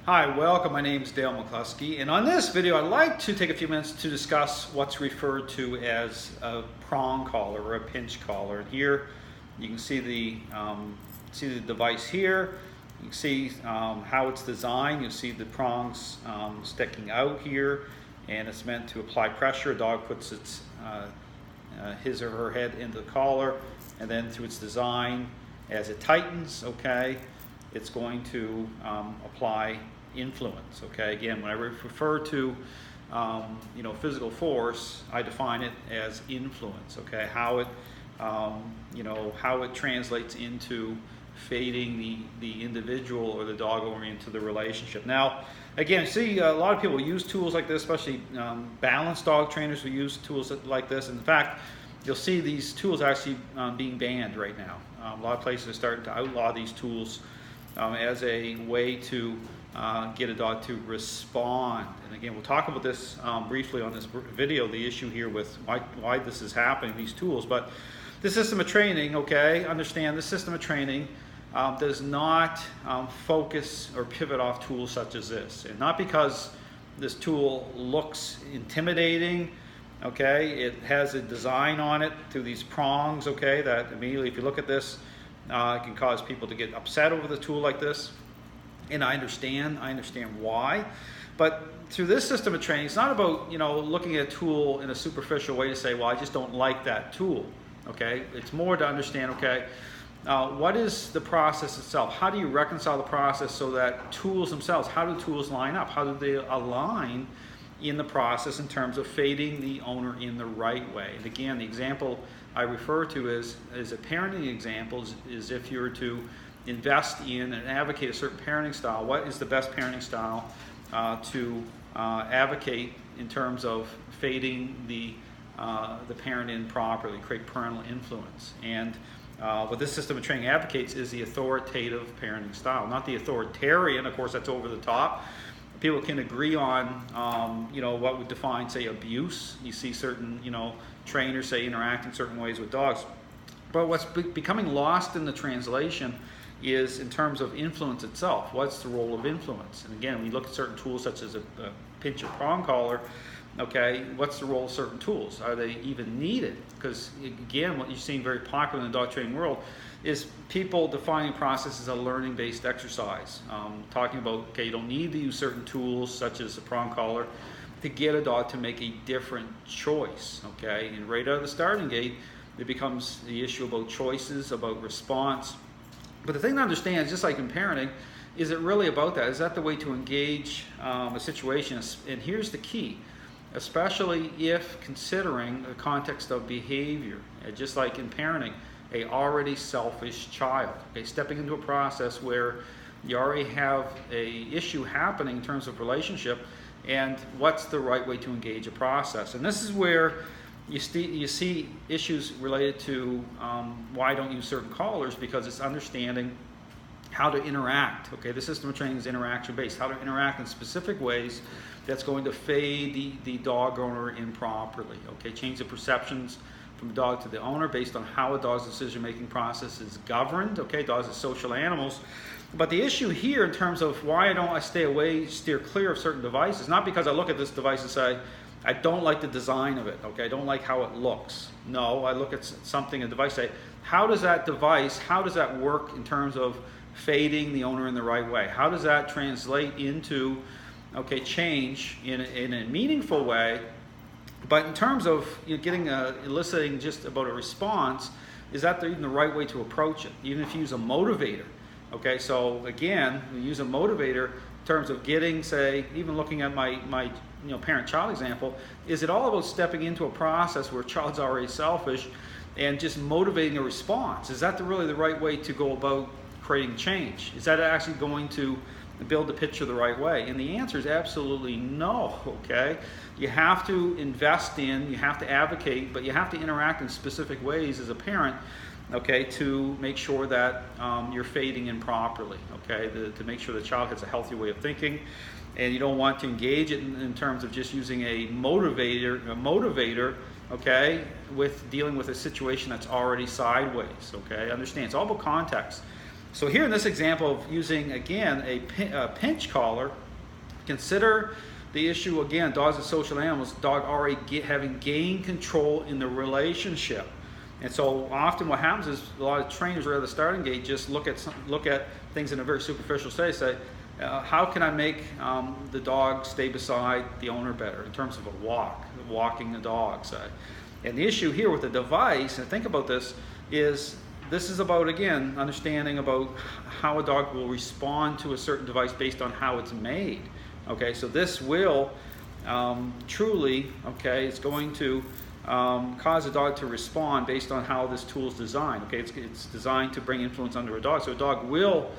Hi, welcome. My name is Dale McCluskey, and on this video I'd like to take a few minutes to discuss what's referred to as a prong collar or a pinch collar. And here you can see the device here. You can see how it's designed. You see the prongs sticking out here, and it's meant to apply pressure. A dog puts his or her head into the collar, and then through its design, as it tightens, okay, it's going to apply influence. Okay, again, when I refer to physical force, I define it as influence. Okay, how it how it translates into fading the individual or the dog owner into the relationship. Now, again, see, a lot of people use tools like this, especially balanced dog trainers who use tools like this. In fact, you'll see these tools actually being banned right now. A lot of places are starting to outlaw these tools as a way to get a dog to respond. And again, we'll talk about this briefly on this video, the issue here with why this is happening, these tools. But the system of training, okay, understand the system of training does not focus or pivot off tools such as this. And not because this tool looks intimidating, okay, it has a design on it through these prongs, okay, that immediately, if you look at this, it can cause people to get upset over the tool like this. And I understand why. But through this system of training, it's not about looking at a tool in a superficial way to say, well, I just don't like that tool. Okay, it's more to understand, okay, what is the process itself? How do you reconcile the process so that tools themselves, how do tools line up? How do they align in the process in terms of fading the owner in the right way? And again, the example I refer to as a parenting example is if you were to invest in and advocate a certain parenting style, what is the best parenting style to advocate in terms of fading the parent in properly, create parental influence? And what this system of training advocates is the authoritative parenting style, not the authoritarian. Of course, that's over the top. People can agree on, what would define, say, abuse. You see certain, trainers, say, interacting certain ways with dogs. But what's becoming lost in the translation is in terms of influence itself. What's the role of influence? And again, when you look at certain tools such as a pinch or prong collar, okay, what's the role of certain tools? Are they even needed? Because again, what you're seeing very popular in the dog training world is people defining process as a learning-based exercise. Talking about, okay, you don't need to use certain tools such as a prong collar to get a dog to make a different choice, okay? And right out of the starting gate, it becomes the issue about choices, about response. But the thing to understand is, just like in parenting, is it really about that? Is that the way to engage a situation? And here's the key, especially if considering the context of behavior, just like in parenting, a already selfish child, okay, stepping into a process where you already have a issue happening in terms of relationship, and what's the right way to engage a process. And this is where you see issues related to why I don't use certain collars, because it's understanding how to interact. Okay, the system of training is interaction based, how to interact in specific ways that's going to fade the dog owner improperly. Okay, change the perceptions from the dog to the owner based on how a dog's decision-making process is governed. Okay, dogs are social animals. But the issue here in terms of why I steer clear of certain devices, not because I look at this device and say, I don't like the design of it, okay, I don't like how it looks. No, I look at something, a device, say, how does that work in terms of fading the owner in the right way? How does that translate into, okay, change in a meaningful way? But in terms of eliciting just about a response, is that even the right way to approach it? Even if you use a motivator, okay? So again, we use a motivator in terms of getting, say, even looking at my parent-child example, is it all about stepping into a process where a child's already selfish and just motivating a response? Is that really the right way to go about creating change? Is that actually going to build the picture the right way? And the answer is absolutely no, okay? You have to invest in, you have to advocate, but you have to interact in specific ways as a parent, okay, to make sure that you're fading in properly, okay, to make sure the child has a healthy way of thinking. And you don't want to engage it in terms of just using a motivator, okay, with dealing with a situation that's already sideways, okay? Understand, it's all about context. So here in this example of using, again, a pinch collar, consider the issue, again, dogs are social animals, dog already having gained control in the relationship. And so often what happens is a lot of trainers right at the starting gate just look at things in a very superficial state, say, how can I make the dog stay beside the owner better in terms of walking the dog, say. And the issue here with the device, and think about this is about, again, understanding about how a dog will respond to a certain device based on how it's made. Okay, so this will truly, okay, it's going to cause a dog to respond based on how this tool is designed. Okay, it's designed to bring influence under a dog. So a dog will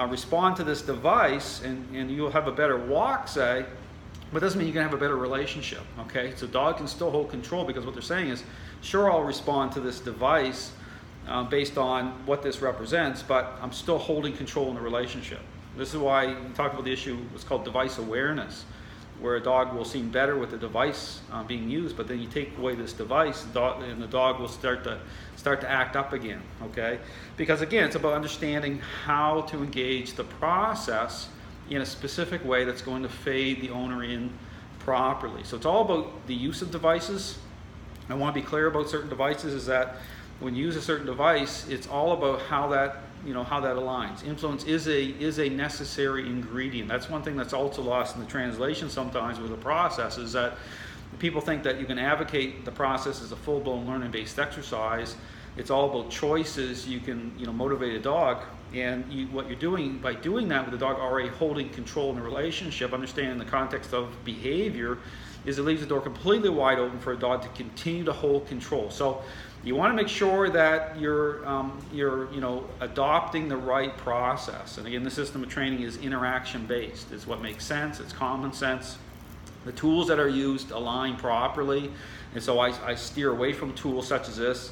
respond to this device, and you'll have a better walk, say, but it doesn't mean you're going to have a better relationship. Okay, so dog can still hold control, because what they're saying is, sure, I'll respond to this device based on what this represents, but I'm still holding control in the relationship. This is why we talked about the issue, what's called device awareness, where a dog will seem better with the device being used, but then you take away this device, and the dog will start to act up again. Okay, because again, it's about understanding how to engage the process in a specific way that's going to fade the owner in properly. So it's all about the use of devices. I want to be clear about certain devices is that when you use a certain device, it's all about how that aligns. Influence is a necessary ingredient. That's one thing that's also lost in the translation sometimes with the process, is that people think that you can advocate the process as a full-blown learning-based exercise. It's all about choices. You can motivate a dog, and what you're doing by doing that with the dog already holding control in the relationship, understanding the context of behavior, is it leaves the door completely wide open for a dog to continue to hold control. So you want to make sure that you're adopting the right process. And again, the system of training is interaction based. It's what makes sense. It's common sense. The tools that are used align properly, and so I steer away from tools such as this.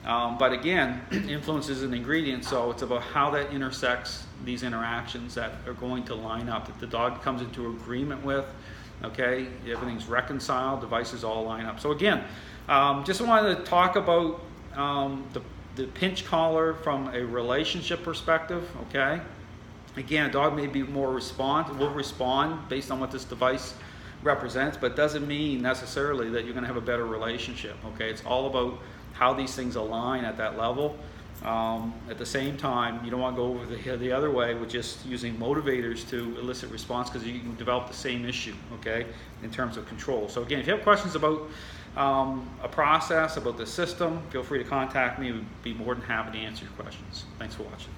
But again, influence is an ingredient, so it's about how that intersects these interactions that are going to line up, that the dog comes into agreement with. Okay, everything's reconciled, devices all line up. So again, just wanted to talk about the pinch collar from a relationship perspective. Okay, again, a dog may be will respond based on what this device represents, but doesn't mean necessarily that you're going to have a better relationship. Okay, it's all about how these things align at that level. At the same time, you don't want to go over the other way with just using motivators to elicit response, because you can develop the same issue, okay, in terms of control. So again, if you have questions about a process, about the system, feel free to contact me. We'd be more than happy to answer your questions. Thanks for watching.